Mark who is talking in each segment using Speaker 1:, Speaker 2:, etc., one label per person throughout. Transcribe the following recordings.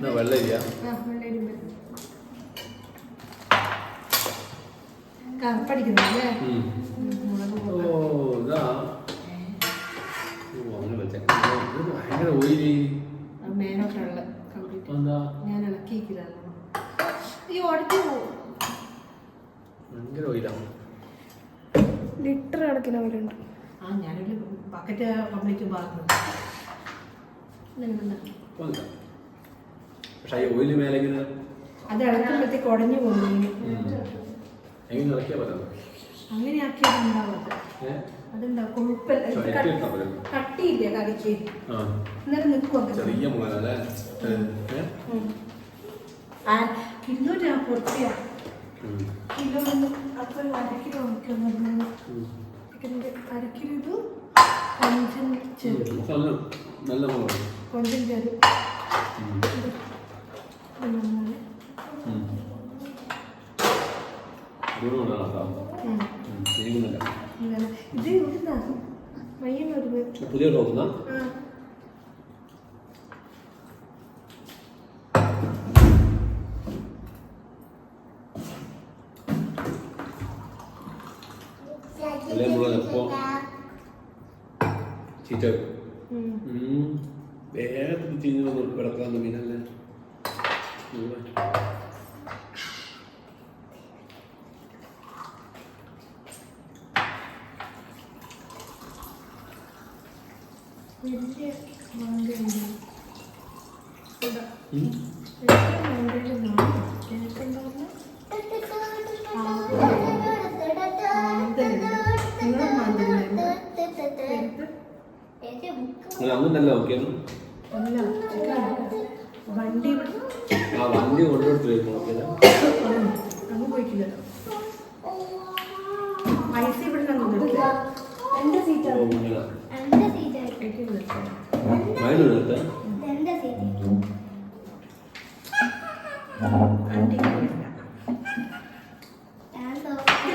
Speaker 1: വെള്ളരിയാ
Speaker 2: കറുപ്പടിക്കുന്നല്ലേ
Speaker 1: ഭയങ്കര ഓയിലി
Speaker 2: മേലോട്ടുള്ള ഞാൻ ഇളക്കിയിരിക്കില്ല ഈ ഉടച്ചു പോകും
Speaker 1: ഭയങ്കര ഓയിലാണ്
Speaker 3: ലിറ്റർ കണക്കിന് അവരുണ്ട്.
Speaker 2: ആ ഞാനൊരു ബക്കറ്റ് കംപ്ലീറ്റ് പറഞ്ഞു
Speaker 1: പക്ഷെ ഈ ഓയില് മേലെ ഇങ്ങനെ
Speaker 2: അത് ഇളക്കുമ്പോഴത്തേക്ക് ഉടഞ്ഞു പോകുന്നു
Speaker 1: എങ്ങനെ ഇളക്കിയാ പറ്റുന്നത്
Speaker 2: അങ്ങനെ ആക്കിയാലുണ്ടാവും അതുണ്ടാവും കൊഴുപ്പല്ല കട്ടിയില്ല കറിക്ക് അന്നേരം നിൽക്കും
Speaker 1: ചെറിയ മുളകല്ലേ
Speaker 2: കിലോ ഞാൻ പൊട്ടിയാ കിലോ അപ്പോൾ 1 കിലോ നോക്കുന്നത് 1 കിലോ ഇത് കൊഞ്ചം ചെറു
Speaker 1: നല്ല മുളക്
Speaker 2: കൊഞ്ചം ചെറു ഇത് ഇവിടുന്നാ മയ്യന്നൂർ
Speaker 1: പുതിയ നോക്കുന്ന ചീറ്റ വേറെ തിരിഞ്ഞു കിടക്കാന്ന് മീനല്ലേ
Speaker 2: വലിയ മാങ്കയുണ്ട്
Speaker 1: അങ്ങനല്ല നോക്കിയാണ്
Speaker 2: വണ്ടി
Speaker 1: വണ്ടി കൊണ്ടുപോയിട്ട് നോക്കിയത്
Speaker 2: അങ്ങ് പോയിട്ടില്ലല്ലോ പൈസ ഇവിടെ എന്റെ സീറ്റാണ്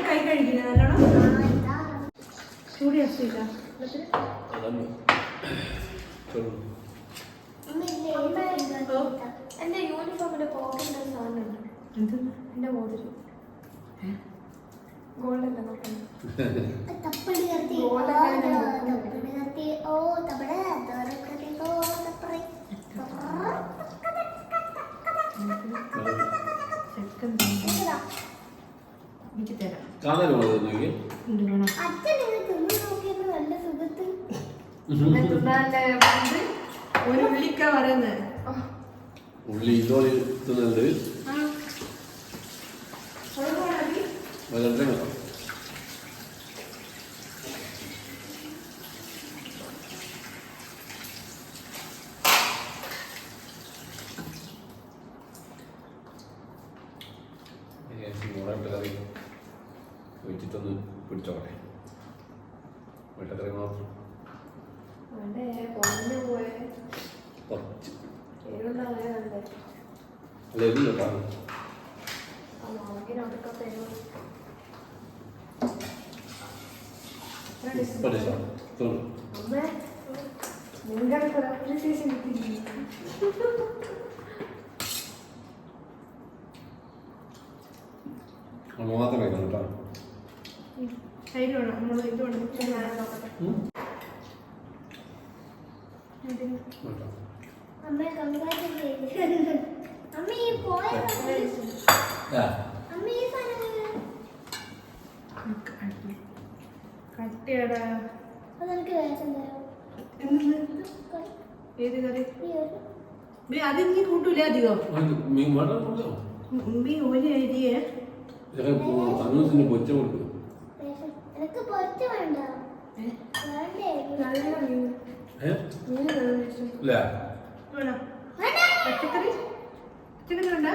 Speaker 2: കൈ കഴിക്കില്ല നല്ലോണം ചൂടി അസില്ല
Speaker 3: എന്റെ യൂണിഫോമിന്റെ പോക്കറ്റിന്റെ സാധനം എന്റെ മോതിരം ഗോൾഡല്ല നോക്കണം
Speaker 2: എനിക്ക് തരാം ഒരു ഉള്ളിക്ക പറയുന്നത്
Speaker 1: ഉള്ളി ഇതോടെ തിന്നുന്നത് കറി വെച്ചിട്ടൊന്ന് പിടിച്ചോട്ടെ മുട്ടക്കറി മാത്രം കുറച്ച് അല്ല എല്ലാം കാണും മാത്രമേ കേട്ടോ
Speaker 2: നമ്മൾ ഇത് കട്ടിയടാ ഏത് കറി അത് നീ കൂട്ടൂല അധികം മീൻ ഒരു അരിയെ
Speaker 1: പൊച്ച കൊടുക്കും
Speaker 2: പച്ചക്കറി പച്ചക്കറി ഉണ്ടോ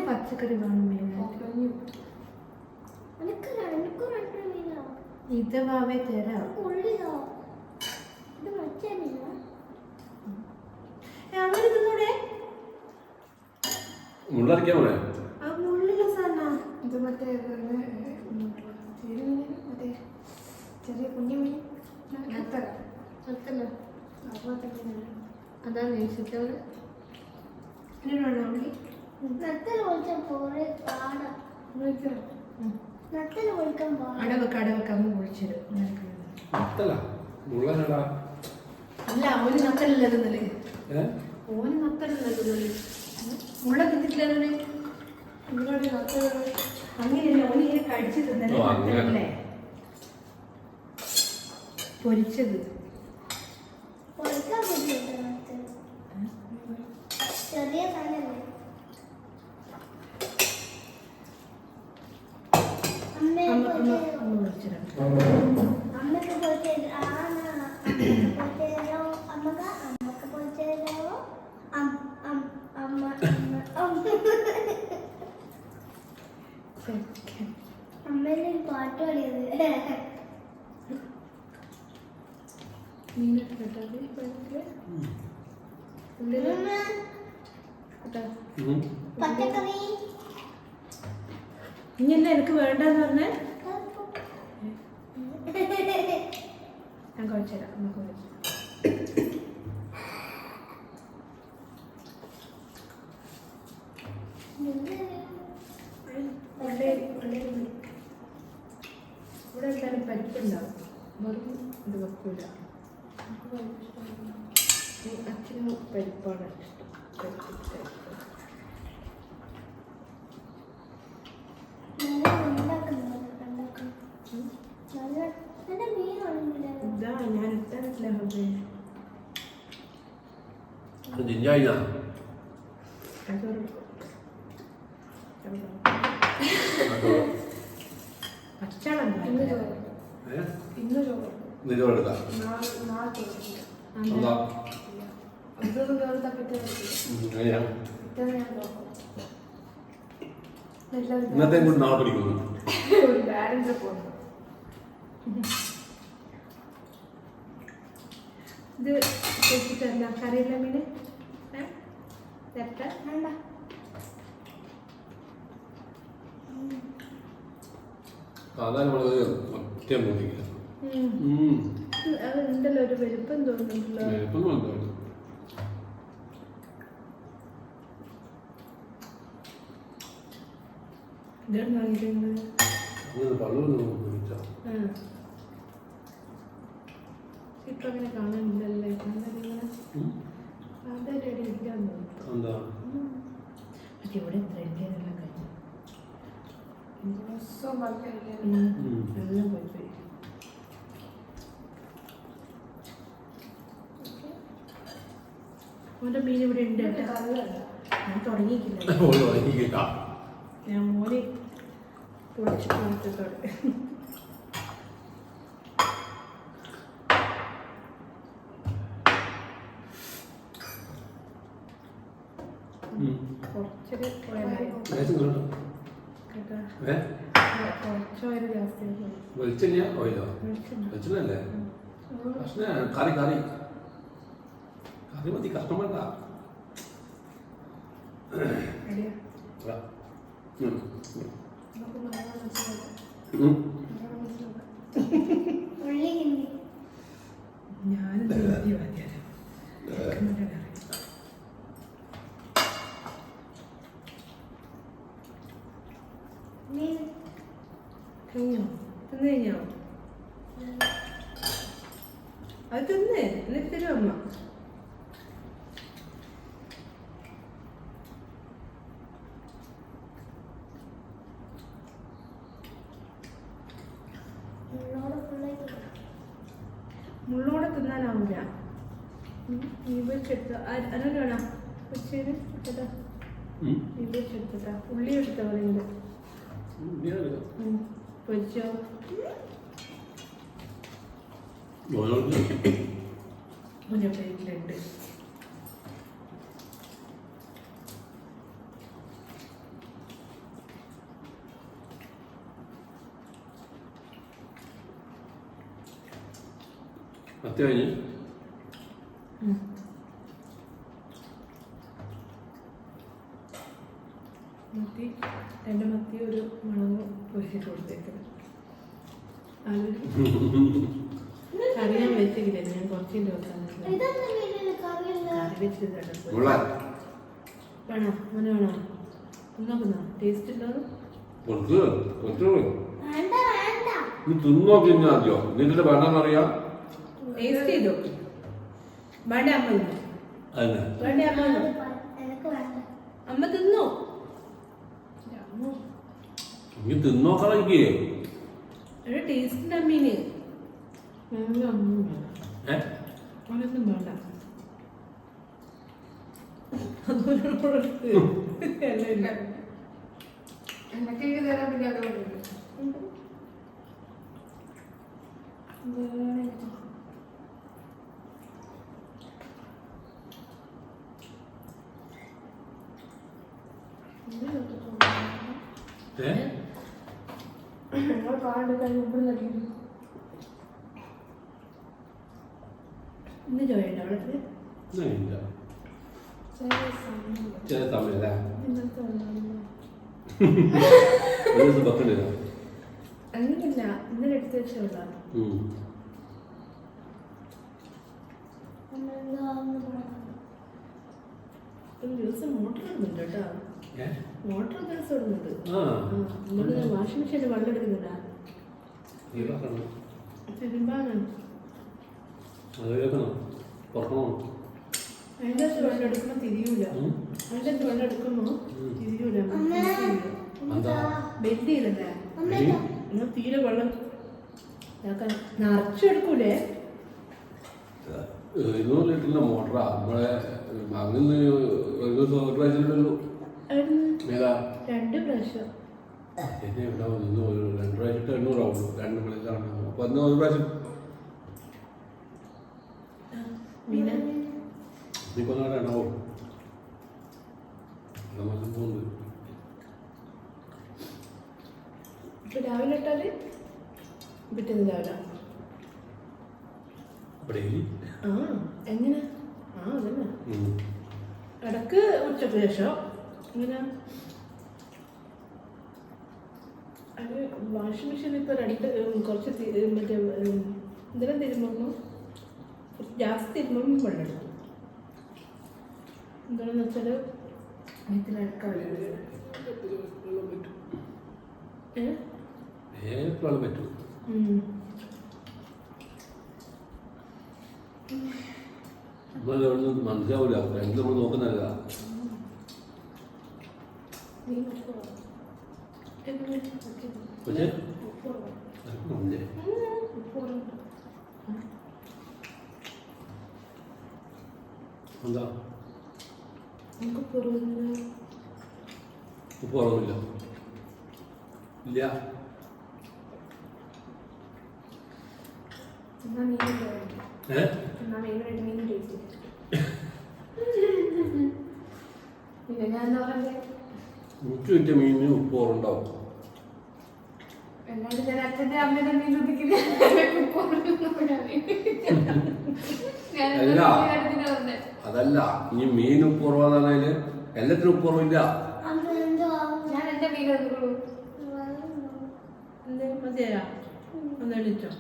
Speaker 2: പച്ചക്കറി വേണം ഇത് വാവേ തരാം അങ്ങനെ തിന്നൂടെ
Speaker 1: മുള്ളറിക്കാൻ
Speaker 2: ആ മുള്ളി
Speaker 3: മറ്റേ മറ്റേ ചെറിയ കുഞ്ഞു മീൻ നത്തല അതുപോലത്തെ മീനാണ്.
Speaker 2: അതാണ് ചോദിച്ചിട്ടത്. ഇതിനാണോ ഉള്ളി?
Speaker 3: നത്തൽ പൊളിക്കാൻ പോരെ പാട നത്തൽ പൊളിക്കാൻ
Speaker 2: അടവൊക്കെ അമ്മ പൊളിച്ചിരും.
Speaker 1: നത്തല മുള്ളനടാ.
Speaker 2: അല്ല ഓന് നത്തലല്ലേ തിന്നല്.
Speaker 1: ഏ
Speaker 2: ഓന് നത്തലല്ലേ തിന്നല്. മുള്ള തിന്നിട്ടില്ലേ?
Speaker 3: ഇവിടെ നത്തൽ
Speaker 2: അങ്ങനെയല്ല, ഓന് ഇങ്ങനെ കടിച്ച് തിന്നല്.
Speaker 1: ഓ, അങ്ങനെ.
Speaker 2: നത്തലല്ലേ പൊരിച്ചത്.
Speaker 3: പൊളിക്കാൻ പറ്റില്ല നത്തൽ ചെറിയ സാധനല്ലേ.
Speaker 2: അമ്മ പൊരിച്ചിടാം.
Speaker 3: അമ്മക്ക് പൊളിച്ചത് അമ്മക്ക് പൊളിച്ചതോ അമ്മേന്റെ ഒരു പാട്ട് പാടിയത്.
Speaker 2: മീനൊക്കെ കേട്ടാല്
Speaker 3: പച്ചക്കറി
Speaker 2: ഇനിയല്ല എനിക്ക് വേണ്ടെന്ന് പറഞ്ഞേ. ഞാൻ കഴിച്ചുതരാം. നമുക്ക് കഴിച്ചു. ഇവിടെ എന്തായാലും പരിപ്പുണ്ടാവും. വെറും ഇത് വെക്കൂല. അച്ഛനും പരിപ്പാണ് ഇഷ്ടം. പരിപ്പ് ഇതാ ഞാൻ ഇട്ടില്ല.
Speaker 1: ജിഞ്ചായിനാ
Speaker 2: പച്ചളം
Speaker 3: ഇന്ന് ചോറ്
Speaker 1: നിരോടുക
Speaker 3: നാളെ
Speaker 1: എന്താ
Speaker 3: അതൊന്നും കേൾക്കാൻ പറ്റില്ല.
Speaker 1: എങ്ങനെയാ
Speaker 3: ഞാൻ നോക്കും.
Speaker 1: ഇന്നത്തെ കൂടി നാളെ പിടിക്കുന്നു.
Speaker 3: ഒരു ബാലൻസ് പോകുന്നു.
Speaker 2: ഇത് വെച്ചിട്ടല്ല കറിയില്ല മീന് തെറ്റ
Speaker 3: വേണ്ട
Speaker 1: സാധാരണ നമ്മളത് ഒറ്റ മൂന്നിക്കില്ല.
Speaker 2: അത് ഉണ്ടല്ലോ ഒരു വലുപ്പം തോന്നുന്നുണ്ടല്ലോ. ഇതാണ് വാങ്ങിക്കുന്നത്. ഇപ്പൊ അങ്ങനെ കാണാനില്ലല്ലേ. സാധാരണ ഇല്ലാന്ന് തോന്നുന്നു. പക്ഷെ ഇവിടെ ത്രെഡിനെല്ലാം കഴിഞ്ഞു.
Speaker 3: ദിവസവും വർക്കല്ലേ.
Speaker 2: എല്ലാം പോയി പോയി. മോൻ്റെ മീൻ ഇവിടെ ഉണ്ട് കേട്ടോ. ഞാൻ തുടങ്ങിയിട്ടില്ല. ഞാൻ മോനെ പൊളിച്ചിട്ട് കൊടുത്തിട്ടോടെ. കുറച്ചൊരു കേട്ടോ. കുറച്ചോര് ജാസ്തി
Speaker 1: വെളിച്ചെണ്ണ ഓയിലോ? വെളിച്ചെണ്ണല്ലേ? കറി കറി കറി മതി. കഷ്ടം വേണ്ട.
Speaker 3: ഉള്ളി ഹിന്ദി
Speaker 2: ഞാനെന്ത് കഴിഞ്ഞോ? തിന്നു കഴിഞ്ഞോ? അത് തിന്ന് എന്നിട്ട് തരും അമ്മ. മുള്ളോടെ തിന്നാനാവില്ല. നീ വെച്ചെടുത്ത അനോ വേണം വെച്ചത് കേട്ടാ. നീ വെച്ചെടുത്തട്ടാ. ഉള്ളി എടുത്ത പറയുന്നത് പൊരിച്ചോ. ഒരു പ്ലേറ്റിലുണ്ട്.
Speaker 1: അത്യാവശ്യം
Speaker 2: മത്തി 2 മത്തി ഒരു മുളകും പൊരിച്ചിട്ട് കൊടുത്തേക്കുന്നത് അറിയാൻ വെച്ചിട്ടില്ല ഞാൻ കുറച്ചിട്ട് വെക്കാൻ കറി വെച്ചിട്ടുണ്ട് വേണോ അങ്ങനെ വേണോ നോക്കുന്നോ ടേസ്റ്റ് ഉണ്ടോ
Speaker 1: തിന്നോക്കി ആദ്യോ നിന്റെ വേണമെന്നറിയാം
Speaker 2: ടേസ്റ്റ് ചെയ്തോ വേണ്ട അമ്മ തിന്നോ
Speaker 1: അതന്നെ
Speaker 2: വേണ്ട അമ്മ തിന്നോ അമ്മ തിന്നോ
Speaker 1: നീ തിന്നോക്കളെനിക്ക്
Speaker 2: ഒരു ടേസ്റ്റ് ഉണ്ട് അമ്മീന് ഒന്നും വേണ്ട അവനൊന്നും വേണ്ട
Speaker 3: എന്നൊക്കെ തരാൻ പിന്നെ അതുകൊണ്ട് ഞങ്ങൾ കാണ്ട് കഴിയുമ്പോൾ നൽകിയിരുന്നു
Speaker 2: ഇന്ന് ചോദിക്കണ്ട അവിടെ
Speaker 1: ഇല്ല ചില സമയല്ലേ ഒരു ദിവസം പത്തില്ല
Speaker 2: അങ്ങനെയല്ല ഇന്നലെ എടുത്ത് വെച്ചോളാ ഒരു ദിവസം മോട്ടർ ഇടുന്നുണ്ട് കേട്ടോ മോട്ടർ ദിവസം ഇടുന്നുണ്ട് എന്നിട്ട് വാഷിംഗ് മെഷീനിൽ വെള്ളം എടുക്കുന്നുണ്ടാ തിരുമ്പാണ് അതിൻ്റെ അകത്ത് വെള്ളം എടുക്കുമ്പോൾ തിരിയൂല അതിൻ്റെ അകത്ത് വെള്ളം എടുക്കുമ്പോൾ തിരിയൂല ബെഡ് ചെയ്തല്ലേ എന്നാൽ തീരെ വെള്ളം നിറച്ചെടുക്കൂലേ
Speaker 1: 200 ലിറ്ററിന്റെ മോട്ടറാ നമ്മളെ അങ്ങനെ ഒരു ദിവസം ഒരു പ്രാവശ്യമുള്ളൂ ഏതാ
Speaker 2: 2 പ്രാവശ്യം
Speaker 1: എന്നെ ഇവിടെ വന്നു ഒരു 2 പ്രാവശ്യത്തെ 800 ആവുള്ളൂ 2 മണിക്കാണ് അപ്പൊ അന്ന് ഒരു പ്രാവശ്യം നീ കൊന്നാടെ ഉണ്ടാവും മാസം പോകുന്നത്
Speaker 2: ഇപ്പൊ രാവിലെ ഇട്ടാല് പിറ്റേന്ന് രാവിലെ ആ എങ്ങനെ ആ അതന്നെ ഇടക്ക് ഉച്ചക്ക് ശേഷം ഇങ്ങനെ അത് വാഷിംഗ് മെഷീൻ ഇപ്പോൾ 2 കുറച്ച് മറ്റേ എന്തെല്ലാം തിരുമ്പുമ്പോൾ ജാസ്തി തിരുമ്പുമ്പോൾ വെള്ളം എടുക്കും എന്താണെന്ന് വെച്ചാൽ ഇതിലടക്കം
Speaker 1: പറ്റും നമ്മളൊന്നും മനസ്സിലാവില്ല എന്ത് നമ്മൾ നോക്കുന്നല്ല പക്ഷേ എന്താ
Speaker 2: ഉപ്പ്
Speaker 1: കുറവില്ല ഇല്ല
Speaker 3: പിന്നെ ഞാൻ എന്താ പറഞ്ഞേ
Speaker 1: മുറ്റു കിട്ടിയ മീനിന് ഉപ്പ് കുറവുണ്ടാവും
Speaker 3: എന്നാലും ഞാൻ അച്ഛൻ്റെ അമ്മയുടെ മീൻ ഉദിക്കില്ല
Speaker 1: അതല്ല ഇനി മീൻ ഉപ്പ് കുറവാണെന്നാല് എല്ലാത്തിനും ഉപ്പ് കുറവില്ല
Speaker 3: ഞാൻ എന്റെ മീൻ എടുക്കുള്ളൂ
Speaker 2: മതിയാ ഒന്ന് എണീറ്റോ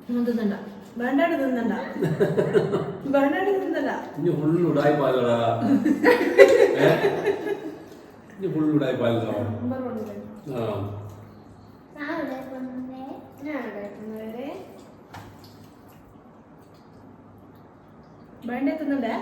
Speaker 2: തിന്നണ്ട വേണ്ടാണ്ട് തിന്നണ്ട വേണ്ടാണ്ട് തിന്നല്ല
Speaker 1: ഇനി ഫുള്ളുടായി പാലടാ ഇനി ഫുള്ളുടായി പാലോ ആ
Speaker 2: വേണ്ടേ തിന്നണ്ടേ